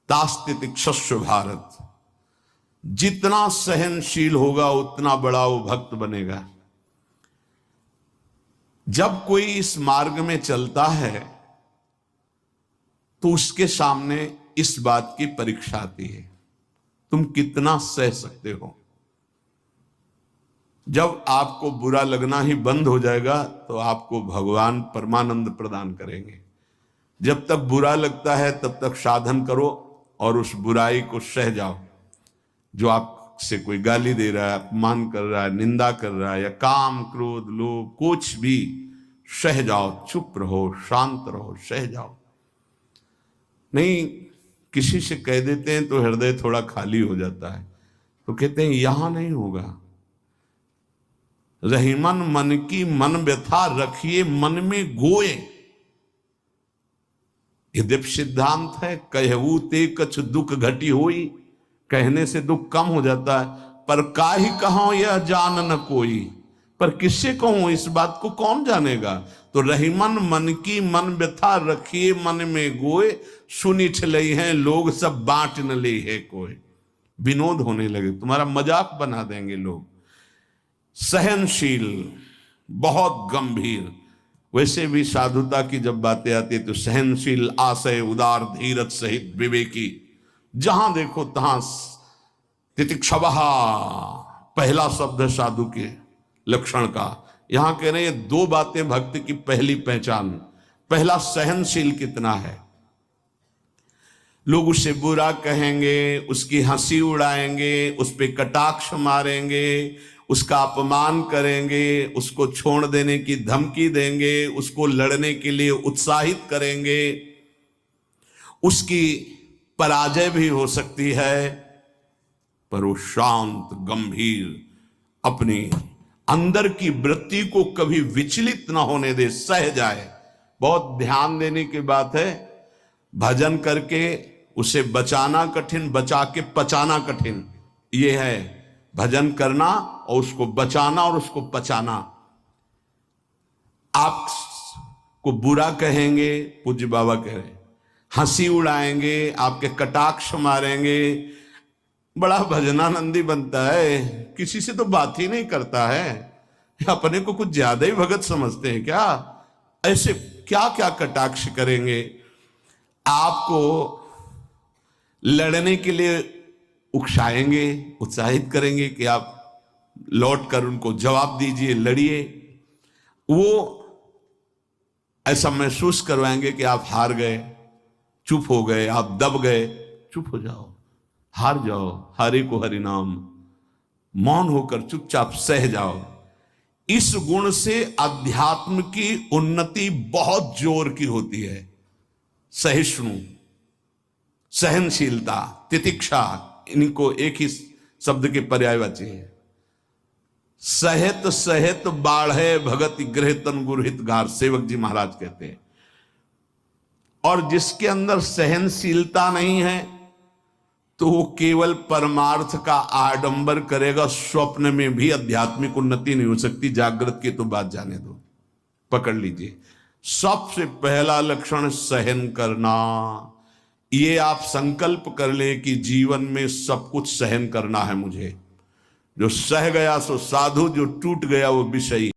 तास्तितिक्षस्व भारत। जितना सहनशील होगा उतना बड़ा वो भक्त बनेगा। जब कोई इस मार्ग में चलता है तो उसके सामने इस बात की परीक्षा आती है, तुम कितना सह सकते हो। जब आपको बुरा लगना ही बंद हो जाएगा तो आपको भगवान परमानंद प्रदान करेंगे। जब तक बुरा लगता है तब तक साधन करो और उस बुराई को सह जाओ। जो आपसे कोई गाली दे रहा है, अपमान कर रहा है, निंदा कर रहा है, या काम क्रोध लोभ कुछ भी, सह जाओ, चुप रहो, शांत रहो, सह जाओ। नहीं, किसी से कह देते हैं तो हृदय थोड़ा खाली हो जाता है, तो कहते हैं यहां नहीं होगा। रहीमन मन की मन व्यथा रखिए मन में गोए, ये दिव्य सिद्धांत है। कहू ते कछ दुख घटी होई, कहने से दुख कम हो जाता है। पर काहि कहो यह जान न कोई, पर किससे कहूं इस बात को कौन जानेगा। तो रहीमन मन की मन व्यथा रखिए मन में गोए, सुनी ठलई हैं लोग सब बांट न ले है कोई। विनोद होने लगे, तुम्हारा मजाक बना देंगे लोग। सहनशील, बहुत गंभीर। वैसे भी साधुता की जब बातें आती है तो सहनशील, आशय, उदार, धीरज सहित विवेकी, जहां देखो तहां तितिक्षवः पहला शब्द है साधु के लक्षण का। यहां कह रहे हैं दो बातें भक्त की पहली पहचान। पहला, सहनशील कितना है। लोग उसे बुरा कहेंगे, उसकी हंसी उड़ाएंगे, उस पर कटाक्ष मारेंगे, उसका अपमान करेंगे, उसको छोड़ देने की धमकी देंगे, उसको लड़ने के लिए उत्साहित करेंगे, उसकी पराजय भी हो सकती है, पर वो शांत गंभीर, अपनी अंदर की वृत्ति को कभी विचलित ना होने दे, सह जाए। बहुत ध्यान देने की बात है। भजन करके उसे बचाना कठिन, बचा के पचाना कठिन। ये है भजन करना और उसको बचाना और उसको पचाना। आपको बुरा कहेंगे, पूज्य बाबा कह रहे, हंसी उड़ाएंगे, आपके कटाक्ष मारेंगे, बड़ा भजनानंदी बनता है, किसी से तो बात ही नहीं करता है, अपने को कुछ ज्यादा ही भगत समझते हैं क्या। ऐसे क्या क्या कटाक्ष करेंगे, आपको लड़ने के लिए उकसाएंगे, उत्साहित करेंगे कि आप लौट कर उनको जवाब दीजिए, लड़िए। वो ऐसा महसूस करवाएंगे कि आप हार गए, चुप हो गए, आप दब गए। चुप हो जाओ, हार जाओ, हरि को हरि नाम, मौन होकर चुपचाप सह जाओ। इस गुण से अध्यात्म की उन्नति बहुत जोर की होती है। सहिष्णु, सहनशीलता, तितिक्षा, इनको एक ही शब्द के पर्यायवाची है। सहित सहित बाढ़े भगत गृह तन गुरहित गार, सेवक जी महाराज कहते हैं। और जिसके अंदर सहनशीलता नहीं है तो वो केवल परमार्थ का आडंबर करेगा, स्वप्न में भी आध्यात्मिक उन्नति नहीं हो सकती। जागृत की तो बात जाने दो, पकड़ लीजिए। सबसे पहला लक्षण सहन करना। ये आप संकल्प कर ले कि जीवन में सब कुछ सहन करना है मुझे। जो सह गया सो साधु, जो टूट गया वो विषयी।